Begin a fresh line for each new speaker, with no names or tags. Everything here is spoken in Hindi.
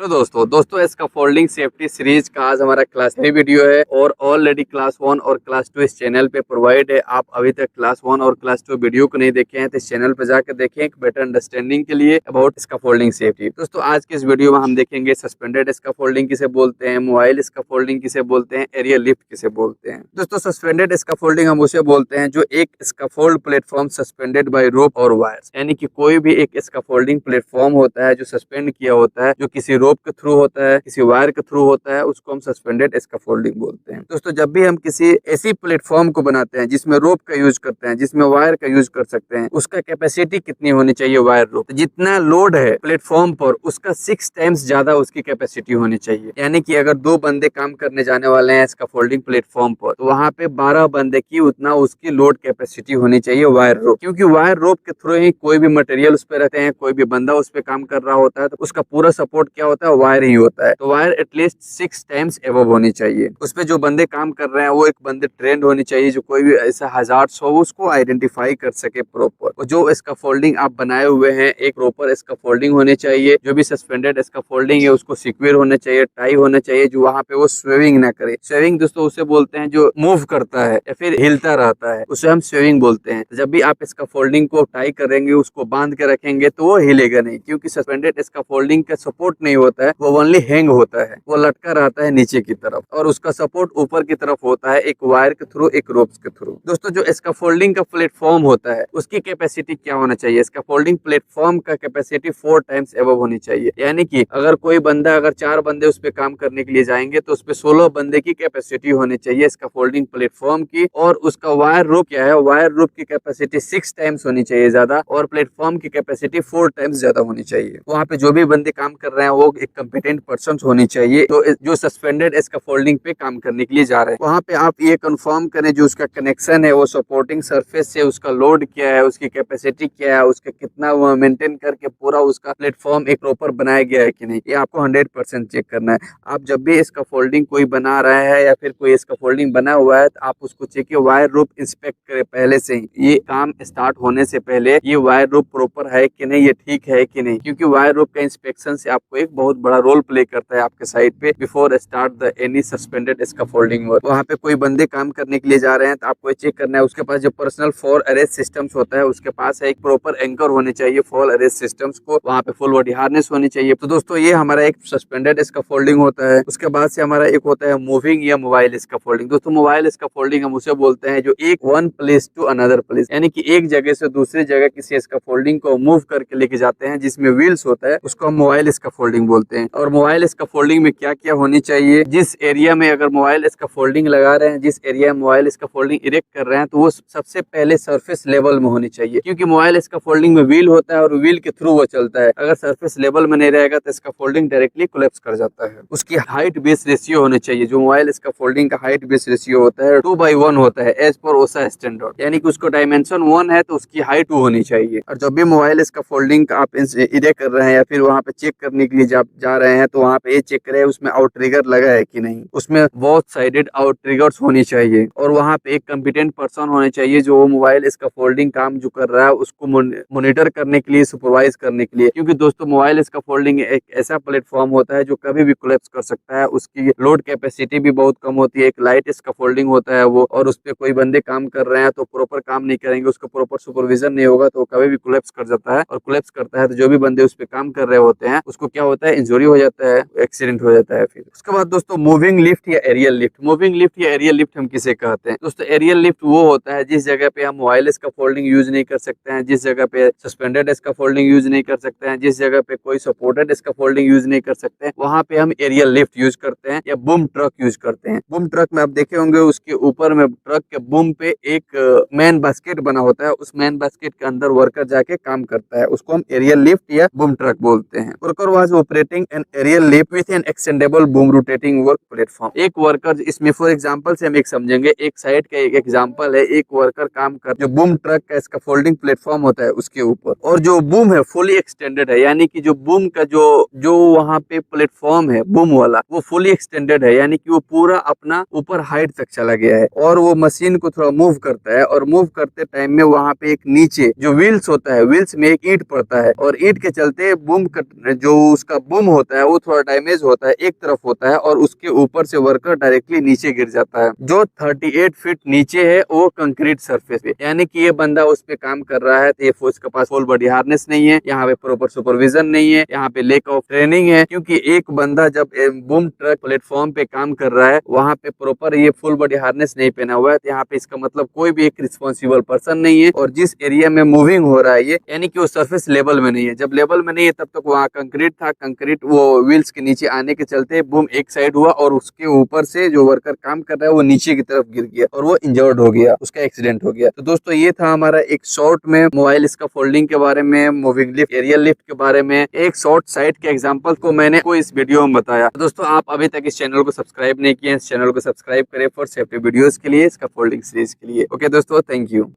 तो दोस्तों इसका फोल्डिंग सेफ्टी सीरीज का आज हमारा क्लास 3 वीडियो है और ऑलरेडी क्लास 1 और क्लास 2 इस चैनल पे प्रोवाइड है। आप अभी तक क्लास 1 और क्लास 2 वीडियो को नहीं देखे हैं तो इस चैनल पे जाकर देखें एक बेटर अंडरस्टैंडिंग के लिए अबाउट इसका फोल्डिंग सेफ्टी। दोस्तों आज के इस वीडियो में हम देखेंगे सस्पेंडेड इसका फोल्डिंग किसे बोलते हैं, मोबाइल इसका फोल्डिंग किसे बोलते हैं, एरियल लिफ्ट किसे बोलते हैं। दोस्तों सस्पेंडेड इसका फोल्डिंग हम उसे बोलते हैं जो एक स्कैफोल्ड प्लेटफॉर्म सस्पेंडेड बाय रोप और वायर्स, यानी कि कोई भी एक स्कैफोल्डिंग प्लेटफॉर्म होता है जो सस्पेंड किया होता है, जो किसी रोप के थ्रू होता है, किसी वायर के थ्रू होता है, उसको हम सस्पेंडेड स्कैफोल्डिंग बोलते हैं। दोस्तों जब भी हम किसी ऐसी प्लेटफॉर्म को बनाते हैं जिसमें रोप का यूज करते हैं, जिसमें वायर का यूज कर सकते हैं, उसका कैपेसिटी कितनी होनी चाहिए वायर रोप, तो जितना लोड है प्लेटफॉर्म पर उसका 6 टाइम्स ज्यादा उसकी कैपेसिटी होनी चाहिए। यानी कि अगर 2 बंदे काम करने जाने वाले हैं स्कैफोल्डिंग प्लेटफॉर्म पर, तो वहाँ पे 12 बंदे की उतना उसकी लोड कैपेसिटी होनी चाहिए वायर रोप, क्योंकि वायर रोप के थ्रू ही कोई भी मटेरियल उस पर रहते हैं, कोई भी बंदा उस पर काम कर रहा होता है, तो उसका पूरा सपोर्ट क्या होता है, वायर ही होता है। तो वायर एटलीस्ट 6 टाइम्स एबव होनी चाहिए। उस पे जो बंदे काम कर रहे हैं वो एक बंदे ट्रेंड होनी चाहिए, जो कोई भी ऐसा हजार्ड्स हो उसको आइडेंटिफाई कर सके प्रॉपर। और जो इसका फोल्डिंग आप बनाए हुए हैं एक प्रॉपर इसका फोल्डिंग होने चाहिए। जो भी सस्पेंडेड इसका फोल्डिंग है उसको सिक्योर होना चाहिए, टाई होना चाहिए, जो वहाँ पे वो स्वेविंग ना करे। स्वेविंग दोस्तों उसे बोलते हैं जो मूव करता है या फिर हिलता रहता है, उसे हम स्वेविंग बोलते हैं। जब भी आप इसका फोल्डिंग को टाई करेंगे, उसको बांध के रखेंगे, तो वो हिलेगा नहीं, क्योंकि सस्पेंडेड इसका फोल्डिंग का सपोर्ट नहीं होता है, वो ओनली हैंग होता है, वो लटका रहता है नीचे की तरफ और उसका सपोर्ट ऊपर की तरफ होता है, एक वायर के थ्रू, एक रोप्स के थ्रू। दोस्तों जो इसका फोल्डिंग का प्लेटफॉर्म होता है उसकी कैपेसिटी क्या होना चाहिए, इसका फोल्डिंग प्लेटफॉर्म का कैपेसिटी 4 टाइम्स एबव होनी चाहिए। यानी कि अगर कोई बंदा, अगर 4 बंदे उस पे काम करने के लिए जाएंगे तो उस पे 16 बंदे की कैपेसिटी होनी चाहिए इसका फोल्डिंग प्लेटफॉर्म की। और उसका वायर रोप क्या है, वायर रोप की कैपेसिटी 6 टाइम्स होनी चाहिए ज्यादा, और प्लेटफॉर्म की कैपेसिटी 4 टाइम्स ज्यादा होनी चाहिए। वहाँ पे जो भी बंदे काम कर रहे हैं वो एक कॉम्पिटेंट पर्सन होनी चाहिए जो सस्पेंडेड इसका फोल्डिंग पे काम करने के लिए जा रहे हैं। वहाँ पे आप ये कंफर्म करें जो उसका कनेक्शन है वो सपोर्टिंग सरफेस से, उसका लोड क्या है, उसकी कैपेसिटी क्या है, उसका कितना वो मेंटेन करके पूरा उसका प्लेटफॉर्म एक प्रॉपर बनाया गया है कि नहीं, ये आपको 100% चेक करना है। आप जब भी इसका फोल्डिंग कोई बना रहा है या फिर कोई इसका फोल्डिंग बना हुआ है तो आप उसको चेक वायर रोप इंस्पेक्ट करें पहले से ही। ये काम स्टार्ट होने से पहले ये वायर रोप प्रॉपर है कि नहीं, ये ठीक है कि नहीं, क्योंकि वायर रोप का इंस्पेक्शन से आपको एक बहुत बड़ा रोल प्ले करता है आपके साइड पे before start the any suspended इसका फोल्डिंग वर्क। वहाँ पे कोई बंदे काम करने के लिए जा रहे हैं तो आपको चेक करना है उसके पास जो पर्सनल फॉल अरेस्ट सिस्टम्स होता है, उसके पास एक प्रॉपर एंकर होने चाहिए फॉल अरेस्ट सिस्टम्स को, वहाँ पे फुल बॉडी हार्नेस होनी चाहिए। तो दोस्तों ये हमारा एक सस्पेंडेड इसका फोल्डिंग होता है। उसके बाद से हमारा एक होता है मूविंग या मोबाइल इसका फोल्डिंग। दोस्तों मोबाइल इसका फोल्डिंग हम उसे बोलते हैं जो एक one place to another place, यानी कि एक जगह से दूसरी जगह किसी इसका फोल्डिंग को मूव करके लेके जाते हैं, जिसमें व्हील्स होता है, उसको हम मोबाइल इसका फोल्डिंग बोलते हैं। और मोबाइल इसका फोल्डिंग में क्या क्या होनी चाहिए, जिस एरिया में अगर मोबाइल इसका फोल्डिंग लगा रहे हैं, जिस एरिया में मोबाइल इसका फोल्डिंग इरेक्ट कर रहे हैं, तो वो सबसे पहले सरफेस लेवल में होनी चाहिए, क्योंकि मोबाइल इसका फोल्डिंग में व्हील होता है और व्हील के थ्रू वो चलता है। अगर सरफेस लेवल में नहीं रहेगा तो इसका फोल्डिंग डायरेक्टली कोलैप्स कर जाता है। उसकी हाइट बेस रेशियो होनी चाहिए, जो मोबाइल इसका फोल्डिंग का हाइट बेस रेशियो होता है 2/1 होता है एज पर ओसा स्टैंडर्ड, यानी कि उसको डायमेंशन 1 है तो उसकी हाइट 2 होनी चाहिए। और जब भी मोबाइल इसका फोल्डिंग का आप इरेक्ट कर रहे हैं या फिर वहाँ पे चेक करने के लिए जा रहे हैं, तो वहाँ पे ये चेक करें उसमें आउट ट्रिगर लगा है कि नहीं, उसमें बोथ साइडेड आउट ट्रिगर्स होनी चाहिए। और वहाँ पे एक कॉम्पिटेंट पर्सन होने चाहिए जो मोबाइल इसका फोल्डिंग काम जो कर रहा है उसको मॉनिटर करने के लिए, सुपरवाइज करने के लिए, क्योंकि दोस्तों मोबाइल इसका फोल्डिंग एक ऐसा प्लेटफॉर्म होता है जो कभी भी कोलैप्स कर सकता है। उसकी लोड कैपेसिटी भी बहुत कम होती है, एक लाइट इसका फोल्डिंग होता है वो, और उस पर कोई बंदे काम कर रहे हैं तो प्रॉपर काम नहीं करेंगे, उसका प्रॉपर सुपरविजन नहीं होगा तो कभी भी कोलैप्स कर जाता है। और कोलैप्स करता है तो जो भी बंदे उस पर काम कर रहे होते हैं उसको क्या होता है, इंजरी हो जाता है, एक्सीडेंट हो जाता है। फिर उसके बाद दोस्तों मूविंग लिफ्ट या एरियल लिफ्ट। मूविंग लिफ्ट या एरियल लिफ्ट हम किसे कहते हैं दोस्तों, एरियल लिफ्ट वो होता है जिस जगह पे हम मोबाइल इसका फोल्डिंग यूज नहीं कर सकते हैं, जिस जगह पे सस्पेंडेड इसका फोल्डिंग यूज नहीं कर सकते हैं, जिस जगह पे कोई सपोर्टेड इसका फोल्डिंग यूज नहीं कर सकते हैं, वहाँ पे हम एरियल लिफ्ट यूज करते हैं या बूम ट्रक यूज करते हैं। बूम ट्रक में आप देखे होंगे उसके ऊपर में ट्रक के बूम पे एक मैन बास्केट बना होता है, उस मैन बास्केट के अंदर वर्कर जाके काम करता है, उसको हम एरियल लिफ्ट या बूम ट्रक बोलते हैं। Worker was operating an aerial lift with an extendable boom rotating work platform. एक वर्कर, इसमें फॉर एग्जांपल से हम एक समझेंगे, एक साइड का एक एग्जांपल है, एक वर्कर काम कर जो बूम ट्रक का इसका फोल्डिंग प्लेटफॉर्म होता है उसके ऊपर, और जो बूम है फुली एक्सटेंडेड है, यानी कि जो बूम का जो वहाँ पे प्लेटफॉर्म है बूम वाला वो फुली एक्सटेंडेड है, यानी कि वो पूरा अपना ऊपर हाइट तक चला गया है। और वो मशीन को थोड़ा मूव करता है, और मूव करते टाइम में वहाँ पे एक नीचे जो व्हील्स होता है, व्हील्स में एक ईंट पड़ता है, और ईंट के चलते बूम जो उसका बूम होता है वो थोड़ा डैमेज होता है, एक तरफ होता है और उसके ऊपर से वर्कर डायरेक्टली नीचे गिर जाता है। जो 38 फीट नीचे है वो कंक्रीट सरफेस पे, यानी कि ये बंदा उस पे काम कर रहा है तो ये उसके पास फुल बॉडी हार्नेस नहीं है, यहाँ पे प्रॉपर सुपरविजन नहीं है, यहाँ पे लेक ऑफ ट्रेनिंग है। क्योंकि एक बंदा जब बूम ट्रक प्लेटफॉर्म पे काम कर रहा है वहाँ पे प्रॉपर ये फुल बॉडी हार्नेस नहीं पहना हुआ है, तो यहाँ पे इसका मतलब कोई भी एक रिस्पॉन्सिबल पर्सन नहीं है। और जिस एरिया में मूविंग हो रहा है ये, यानी कि वो सरफेस लेवल में नहीं है। जब लेवल में नहीं है तब तक वहाँ कंक्रीट था, कंक्रीट वो व्हील्स के नीचे आने के चलते बूम एक साइड हुआ और उसके ऊपर से जो वर्कर काम कर रहा है वो नीचे की तरफ गिर गया और वो इंजर्ड हो गया, उसका एक्सीडेंट हो गया। तो दोस्तों ये था हमारा एक शॉर्ट में मोबाइल इसका फोल्डिंग के बारे में, मूविंग लिफ्ट, एरियल लिफ्ट के बारे में, एक शॉर्ट साइट के एग्जांपल को मैंने को इस वीडियो में बताया। तो दोस्तों आप अभी तक इस चैनल को सब्सक्राइब नहीं किए, इस चैनल को सब्सक्राइब करें फॉर सेफ्टी वीडियोस के लिए, इसका फोल्डिंग सीरीज के लिए। ओके दोस्तों, थैंक यू।